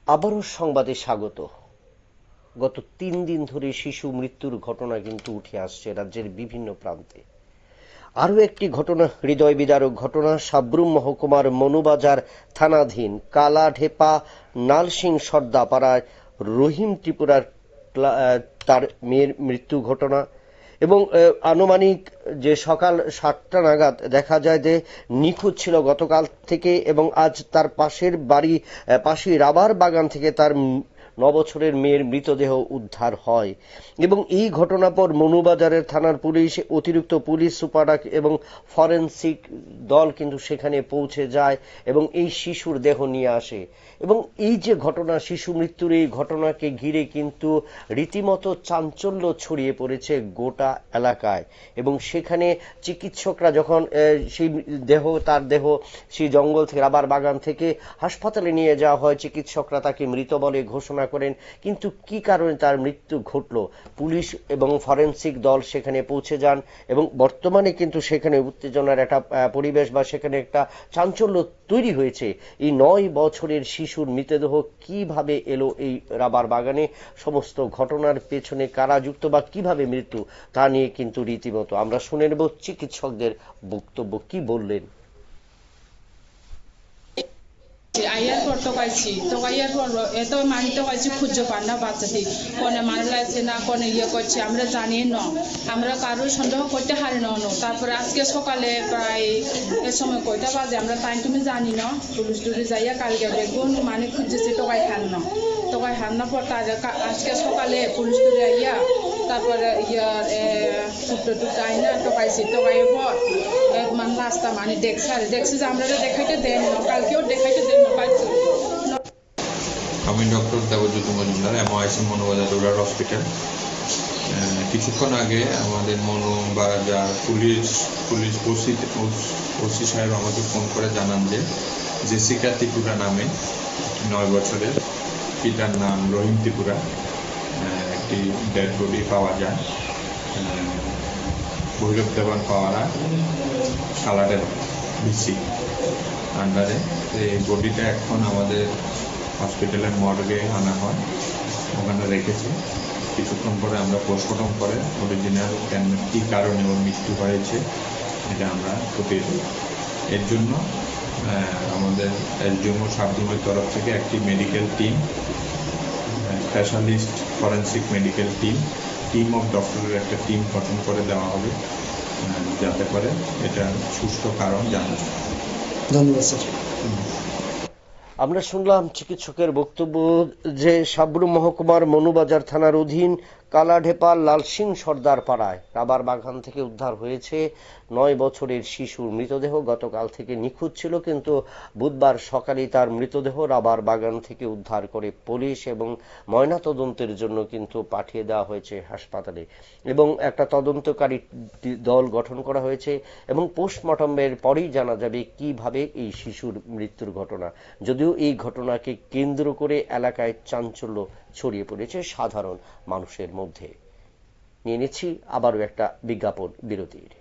আবারও সংবাদে স্বাগত। গত ৩ দিন ধরে শিশু মৃত্যুর ঘটনা কিন্তু উঠে আসছে রাজ্যের বিভিন্ন প্রান্তে। আরও একটি ঘটনা, হৃদয় বিদারক ঘটনা, সাব্রুম মহকুমার মনুবাজার থানাধীন কালাঢেপা নালসিং সর্দাপাড়ায় রহিম ত্রিপুরার তার মেয়ের মৃত্যু ঘটনা। এবং আনুমানিক যে সকাল ৭টা নাগাদ দেখা যায় যে নিখোঁজ ছিল গতকাল থেকে, এবং আজ তার পাশেই রাবার বাগান থেকে তার ৯ বছরের মেয়ের মৃতদেহ উদ্ধার হয়। এবং এই ঘটনার পর মনুবাজারের থানার পুলিশ, অতিরিক্ত পুলিশ সুপার এবং ফরেনসিক দল কিন্তু সেখানে পৌঁছে যায় এবং এই শিশুর দেহ নিয়ে আসে। এবং এই যে ঘটনা, শিশু মৃত্যুর এই ঘটনাকে ঘিরে কিন্তু রীতিমতো চাঞ্চল্য ছড়িয়ে পড়েছে গোটা এলাকায়। এবং সেখানে চিকিৎসকরা যখন তার দেহ সেই জঙ্গল থেকে, রাবার বাগান থেকে হাসপাতালে নিয়ে যাওয়া হয়, চিকিৎসকরা তাকে মৃত বলে ঘোষণা করেন। কিন্তু কি কারণে তার মৃত্যু ঘটল, পুলিশ এবং ফরেনসিক দল সেখানে পৌঁছে যান এবং বর্তমানে কিন্তু সেখানে উত্তেজনার একটা পরিবেশ বা সেখানে একটা চাঞ্চল্য তৈরি হয়েছে। এই ৯ বছরের শিশুর মৃতদেহ কিভাবে এলো এই রাবার বাগানে, সমস্ত ঘটনার পেছনে কারা যুক্ত বা কিভাবে মৃত্যু, তা নিয়ে কিন্তু রীতিমতো আমরা শুনে নেব চিকিৎসকদের বক্তব্য। কি বললেন? আইয়ার পর তোকাইয়ার পর এত মানি তোকাইছি খুঁজে পান না বাচ্চাটি কোনে মারা লাগছে না কোনে করছে আমরা জানি না, আমরা কারোর সন্দেহ করতে হারি না। তারপরে আজকে সকালে প্রায় এ সময় কয়টা বাজে আমরা টাইম তুমি জানি না, পুলিশ টুলিশ যাইয়া কালকে দেখুন মানে খুঁজেছি তোকাই হার না পর তার আজকে সকালে পুলিশ টুলি আইয়া তারপরে টুকটো আইনা টোকাইছি, টোকাইয়ের পর মানে রাস্তা মানে দেখছি যে আমরা দেখাইতে দেন না, কালকেও দেখাইতে দেন না। আমি doctor Debjyot Majumdar, MIC Manubazar rural hospital. কিছুক্ষণ আগে আমাদের মনুবাজার পুলিশ ওসি সাহেব আমাকে ফোন করে জানান যে জেসিকা ত্রিপুরা নামে ৯ বছরের, পিতার নাম রহিম ত্রিপুরা, একটি ডেড বডি পাওয়া যায় ভৈরব দেবান পাওয়ারা কালাডের ভিসি আন্ডারে। এই বডিটা এখন আমাদের হসপিটালের মর্গে আনা হয়, ওখানে রেখেছে। কিছুক্ষণ পরে আমরা পোস্টমর্টম করে অরিজিনাল কী কারণে ওর মৃত্যু হয়েছে এটা আমরা খতিয়ে দেব। এর জন্য আমাদের এসডিএমও সাবরুমের তরফ থেকে একটি medical team, specialist forensic medical team of ডক্টরের একটা টিম গঠন করে দেওয়া হবে, যাতে করে এটা সুস্থ কারণ জানা যায়। ধন্যবাদ স্যার। আমরা শুনলাম চিকিৎসকের বক্তব্য যে সাব্রুম মহকুমার মনুবাজার থানার অধীন কালাঢেপা লালসিং সর্দার পাড়ায় রাবার বাগান থেকে উদ্ধার হয়েছে ৯ বছরের শিশুর মৃতদেহ। গতকাল থেকে নিখোঁজ ছিল, কিন্তু বুধবার সকালে তার মৃতদেহ রাবার বাগান থেকে উদ্ধার করে পুলিশ এবং ময়নাতদন্তের জন্য কিন্তু পাঠিয়ে দেওয়া হয়েছে হাসপাতালে। এবং একটা তদন্তকারী দল গঠন করা হয়েছে এবং পোস্টমর্টমের পরেই জানা যাবে কিভাবে এই শিশুর মৃত্যুর ঘটনা। যদিও এই ঘটনাকে কেন্দ্র করে এলাকায় চাঞ্চল্য ছড়িয়ে পড়েছে সাধারণ মানুষের মধ্যে। নিয়ে নিচ্ছি আবারও একটা বিজ্ঞাপন বিরতির।